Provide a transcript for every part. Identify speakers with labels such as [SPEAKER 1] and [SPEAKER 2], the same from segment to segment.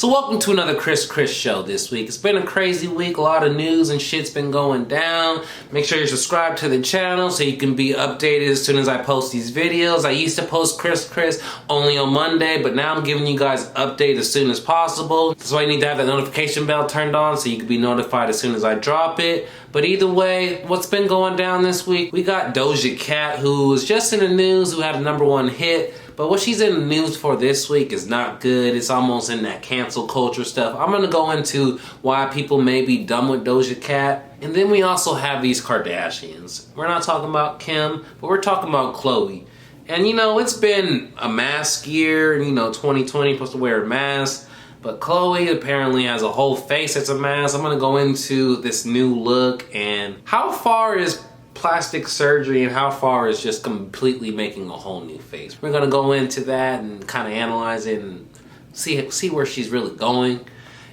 [SPEAKER 1] So welcome to another Chris show this week. It's been a crazy week, a lot of news and shit's been going down. Make sure you're subscribed to the channel so you can be updated as soon as I post these videos. I used to post Chris only on Monday, but now I'm giving you guys an update as soon as possible. That's why you need to have that notification bell turned on so you can be notified as soon as I drop it. But either way, what's been going down this week? We got Doja Cat, who was just in the news, who had a #1 hit. But what she's in the news for this week is not good. It's almost in that cancel culture stuff. I'm gonna go into why people may be done with Doja Cat. And then we also have these Kardashians. We're not talking about Kim, but we're talking about Khloe. And you know, it's been a mask year, 2020, supposed to wear a mask. But Khloe apparently has a whole face that's a mask. I'm gonna go into this new look and how far is plastic surgery and how far is just completely making a whole new face. We're gonna go into that and kind of analyze it and see where she's really going.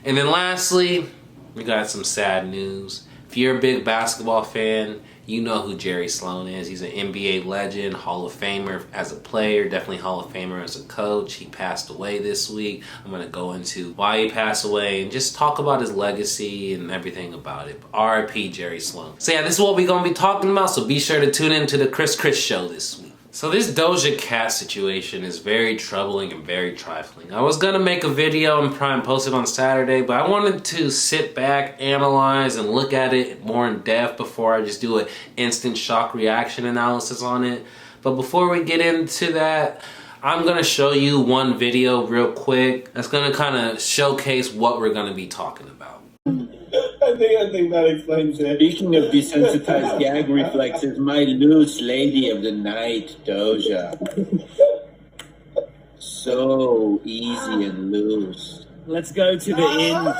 [SPEAKER 1] And then lastly, we got some sad news. If you're a big basketball fan, you know who Jerry Sloan is. He's an NBA legend, Hall of Famer as a player, definitely Hall of Famer as a coach. He passed away this week. I'm going to go into why he passed away and just talk about his legacy and everything about it. R.I.P. Jerry Sloan. So yeah, this is what we're going to be talking about, so be sure to tune in to the Chris show this week. So this Doja Cat situation is very troubling and very trifling. I was gonna make a video and try and post it on Saturday, but I wanted to sit back, analyze, and look at it more in depth before I just do an instant shock reaction analysis on it. But before we get into that, I'm gonna show you one video real quick that's gonna kind of showcase what we're gonna be talking about.
[SPEAKER 2] I think that explains it. Speaking of desensitized gag reflexes, my loose lady of the night, Doja. So easy and loose.
[SPEAKER 3] Let's go to the inn.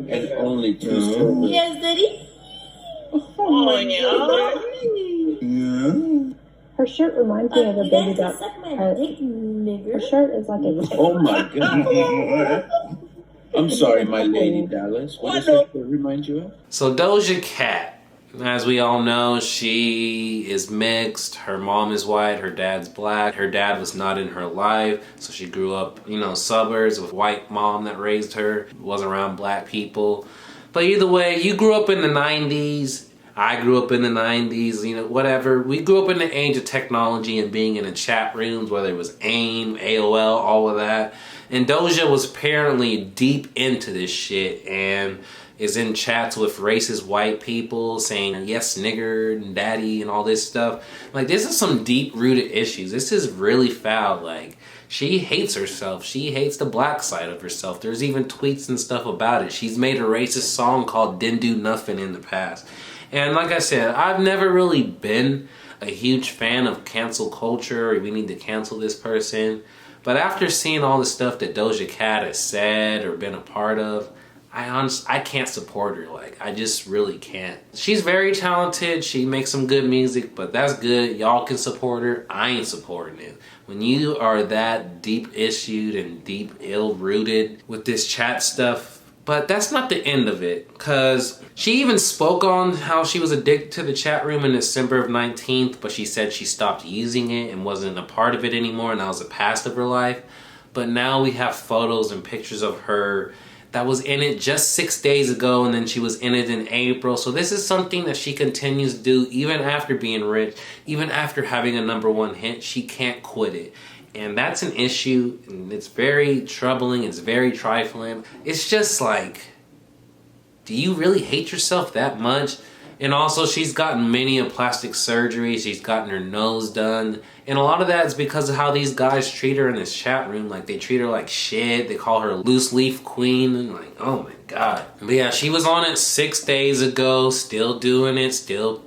[SPEAKER 2] And only two syllables.
[SPEAKER 4] Yes, Daddy.
[SPEAKER 2] Oh my God.
[SPEAKER 5] Yeah. Her shirt reminds me of a baby duck. Her shirt is like a...
[SPEAKER 2] Oh my God. I'm sorry, my lady Dallas. What does that remind you of?
[SPEAKER 1] So Doja Cat, as we all know, she is mixed. Her mom is white, her dad's black. Her dad was not in her life, so she grew up, suburbs with a white mom that raised her. Wasn't around black people. But either way, you grew up in the 90s. I grew up in the 90s, whatever. We grew up in the age of technology and being in the chat rooms, whether it was AIM, AOL, all of that. And Doja was apparently deep into this shit and is in chats with racist white people saying, yes, nigger, and daddy, and all this stuff. Like, this is some deep-rooted issues. This is really foul. Like, she hates herself. She hates the black side of herself. There's even tweets and stuff about it. She's made a racist song called Didn't Do Nothing in the past. And like I said, I've never really been a huge fan of cancel culture, or we need to cancel this person. But after seeing all the stuff that Doja Cat has said or been a part of, I can't support her. Like, I just really can't. She's very talented. She makes some good music, but that's good. Y'all can support her. I ain't supporting it. When you are that deep issued and deep ill-rooted with this chat stuff, but that's not the end of it, because she even spoke on how she was addicted to the chat room in December of 19th, but she said she stopped using it and wasn't a part of it anymore, and that was a past of her life. But now we have photos and pictures of her that was in it just 6 days ago, and then she was in it in April. So this is something that she continues to do even after being rich, even after having a #1 hit. She can't quit it. And that's an issue, and it's very troubling, it's very trifling. It's just like, do you really hate yourself that much? And also, she's gotten many a plastic surgery, she's gotten her nose done. And a lot of that is because of how these guys treat her in this chat room. Like, they treat her like shit, they call her loose leaf queen, and like, oh my God. But yeah, she was on it 6 days ago, still doing it, still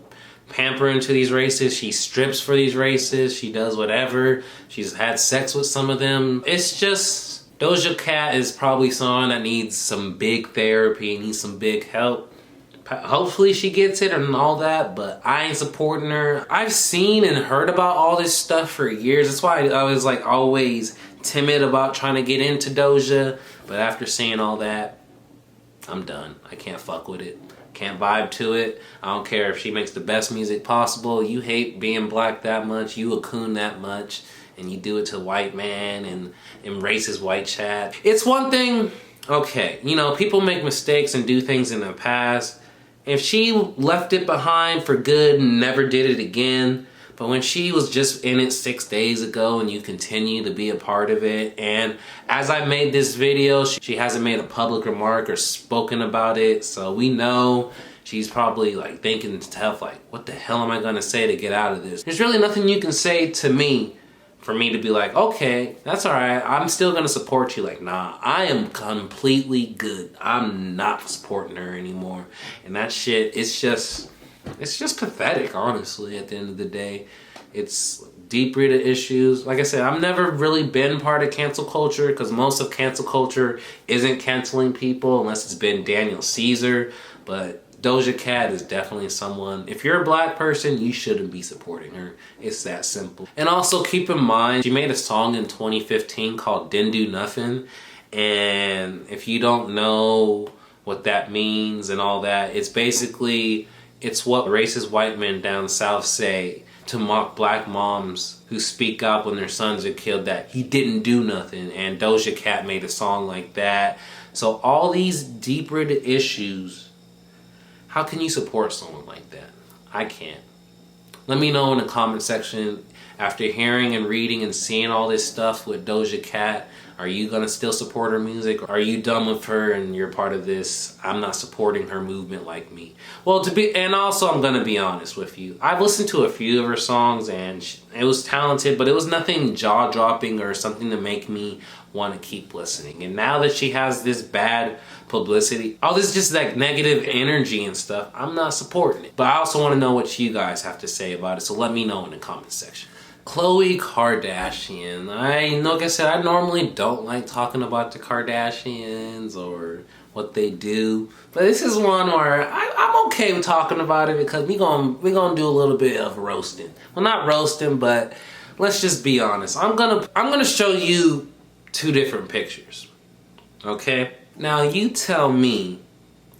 [SPEAKER 1] pampering to these racists. She strips for these racists. She does whatever. She's had sex with some of them. It's just, Doja Cat is probably someone that needs some big therapy, needs some big help. Hopefully she gets it and all that, but I ain't supporting her. I've seen and heard about all this stuff for years. That's why I was like always timid about trying to get into Doja. But after seeing all that, I'm done. I can't fuck with it. Can't vibe to it. I don't care if she makes the best music possible. You hate being black that much. You a coon that much. and you do it to white man and racist white chat. It's one thing, okay, you know, people make mistakes and do things in the past. If she left it behind for good and never did it again, but when she was just in it 6 days ago and you continue to be a part of it, and as I made this video, she hasn't made a public remark or spoken about it, so we know she's probably like thinking to herself, like, what the hell am I gonna say to get out of this? There's really nothing you can say to me for me to be like, okay, that's all right, I'm still gonna support you. Like, nah, I am completely good. I'm not supporting her anymore. And that shit, it's just pathetic, honestly, at the end of the day. It's deep-rooted issues. Like I said, I've never really been part of cancel culture because most of cancel culture isn't canceling people unless it's been Daniel Caesar. But Doja Cat is definitely someone, if you're a black person, you shouldn't be supporting her. It's that simple. And also keep in mind, she made a song in 2015 called Didn't Do Nothing. And if you don't know what that means and all that, it's basically, it's what racist white men down south say to mock black moms who speak up when their sons are killed, that he didn't do nothing. And Doja Cat made a song like that. So all these deep-rooted issues, how can you support someone like that? I can't. Let me know in the comment section, after hearing and reading and seeing all this stuff with Doja Cat, are you gonna still support her music? Are you done with her and you're part of this, I'm not supporting her movement like me? Well, and also I'm gonna be honest with you. I've listened to a few of her songs and it was talented, but it was nothing jaw-dropping or something to make me want to keep listening. And now that she has this bad publicity, all this just like negative energy and stuff, I'm not supporting it. But I also want to know what you guys have to say about it, so let me know in the comment section. Khloe Kardashian. Like I said, I normally don't like talking about the Kardashians or what they do, but this is one where I'm okay with talking about it because we gonna do a little bit of roasting. Well, not roasting, but let's just be honest. I'm gonna show you two different pictures, okay? Now you tell me,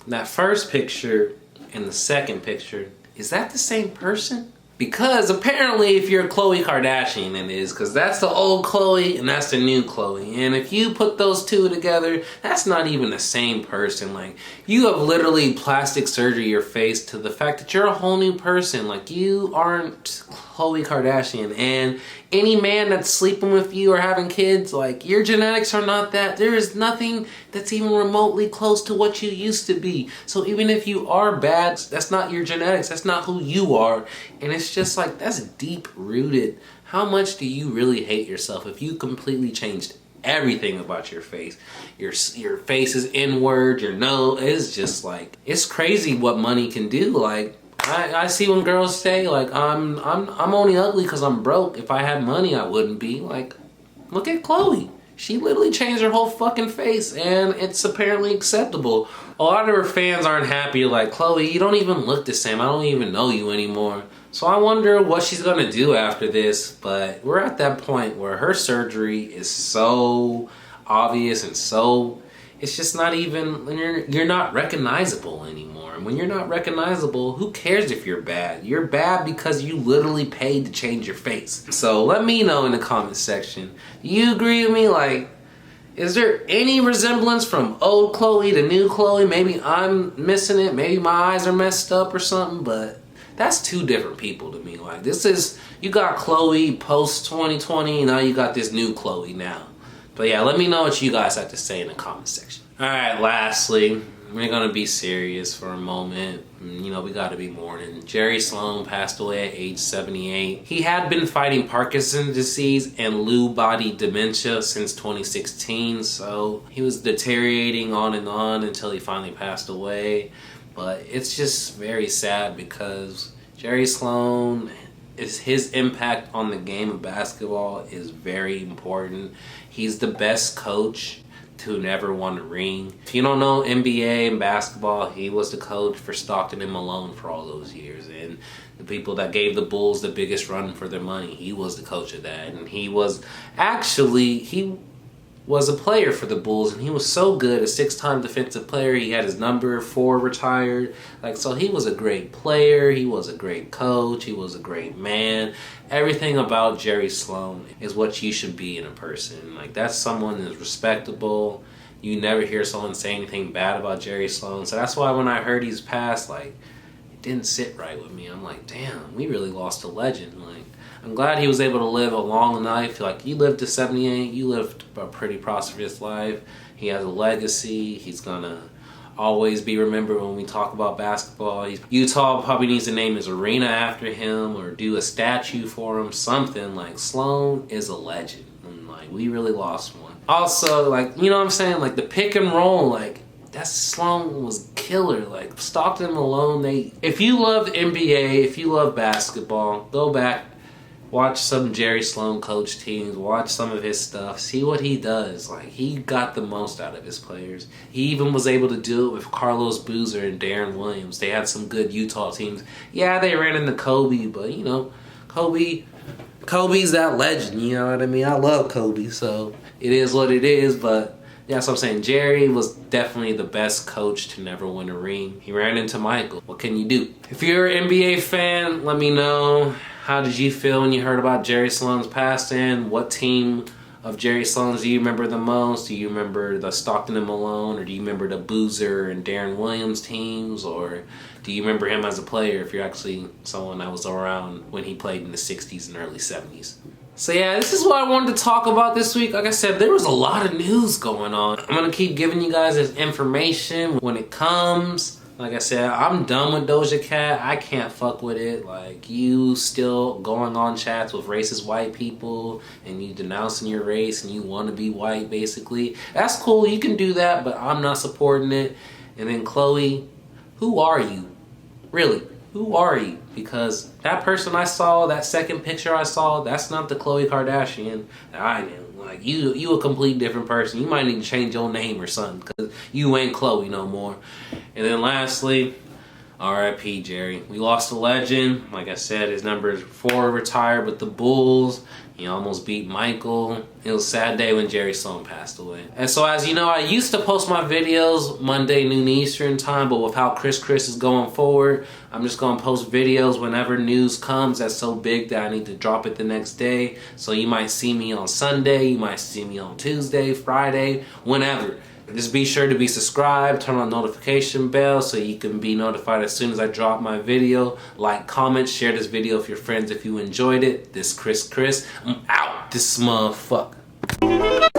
[SPEAKER 1] that first picture and the second picture, is that the same person? Because apparently if you're Khloe Kardashian, it is, because that's the old Khloe and that's the new Khloe. And if you put those two together, that's not even the same person. Like, you have literally plastic surgery your face to the fact that you're a whole new person. Like, you aren't Khloe Kardashian. And any man that's sleeping with you or having kids, like, your genetics are not that. There is nothing that's even remotely close to what you used to be. So even if you are bad, that's not your genetics. That's not who you are. And it's just like, that's deep rooted. How much do you really hate yourself if you completely changed everything about your face? Your face is inward, your nose, it's just like, it's crazy what money can do. Like, I see when girls say, like, I'm only ugly because I'm broke. If I had money, I wouldn't be. Like, look at Khloe. She literally changed her whole fucking face, and it's apparently acceptable. A lot of her fans aren't happy. Like, Khloe, you don't even look the same. I don't even know you anymore. So I wonder what she's gonna do after this. But we're at that point where her surgery is so obvious and so, it's just not even, you're not recognizable anymore. And when you're not recognizable, who cares if you're bad? You're bad because you literally paid to change your face. So let me know in the comment section. Do you agree with me? Like, is there any resemblance from old Khloe to new Khloe? Maybe I'm missing it. Maybe my eyes are messed up or something, but that's two different people to me. Like, this is, you got Khloe post 2020, now you got this new Khloe now. But yeah, let me know what you guys have to say in the comment section. Alright, lastly, we're gonna be serious for a moment. You know, we gotta be mourning. Jerry Sloan passed away at age 78. He had been fighting Parkinson's disease and Lewy body dementia since 2016, so he was deteriorating on and on until he finally passed away. But it's just very sad because Jerry Sloan, his impact on the game of basketball is very important. He's the best coach to never won a ring. If you don't know NBA and basketball, he was the coach for Stockton and Malone for all those years. And the people that gave the Bulls the biggest run for their money, he was the coach of that. And he was actually, was a player for the Bulls, and he was so good, a 6-time defensive player. He had his number 4 retired. Like, so he was a great player. He was a great coach. He was a great man. Everything about Jerry Sloan is what you should be in a person. Like, that's someone that's respectable. You never hear someone say anything bad about Jerry Sloan. So that's why when I heard he's passed, like, it didn't sit right with me. I'm like, damn, we really lost a legend. Like, I'm glad he was able to live a long life. Like, you lived to 78. You lived a pretty prosperous life. He has a legacy. He's gonna always be remembered when we talk about basketball. Utah probably needs to name his arena after him or do a statue for him, something. Like, Sloan is a legend. And, like, we really lost one. Also, like, you know what I'm saying? Like, the pick and roll, like, that Sloan was killer. Like, Stockton and Malone, if you love NBA, if you love basketball, go back, watch some Jerry Sloan coach teams, watch some of his stuff, see what he does. Like, he got the most out of his players. He even was able to do it with Carlos Boozer and Darren Williams. They had some good Utah teams. Yeah, they ran into Kobe, but, you know, Kobe's that legend, you know what I mean? I love Kobe, so it is what it is, but yeah, that's what I'm saying. Jerry was definitely the best coach to never win a ring. He ran into Michael. What can you do? If you're an NBA fan, let me know. How did you feel when you heard about Jerry Sloan's passing? What team of Jerry Sloan's do you remember the most? Do you remember the Stockton and Malone? Or do you remember the Boozer and Darren Williams teams? Or do you remember him as a player if you're actually someone that was around when he played in the 60s and early 70s? So yeah, this is what I wanted to talk about this week. Like I said, there was a lot of news going on. I'm going to keep giving you guys this information when it comes. Like I said, I'm done with Doja Cat. I can't fuck with it. Like, you still going on chats with racist white people and you denouncing your race and you want to be white, basically. That's cool. You can do that, but I'm not supporting it. And then Khloe, who are you? Really, who are you? Because that person I saw, that second picture I saw, that's not the Khloe Kardashian that I knew. Like, you a complete different person. You might need to change your name or something because you ain't Khloe no more. And then lastly, R.I.P. Jerry. We lost a legend. Like I said, his number 4 retired with the Bulls. He almost beat Michael. It was a sad day when Jerry Sloan passed away. And so, as you know, I used to post my videos Monday, noon Eastern time, but with how Chris is going forward, I'm just going to post videos whenever news comes that's so big that I need to drop it the next day. So you might see me on Sunday, you might see me on Tuesday, Friday, whenever. Just be sure to be subscribed, turn on notification bell so you can be notified as soon as I drop my video. Like, comment, share this video with your friends if you enjoyed it. This Chris. I'm out. This motherfucker.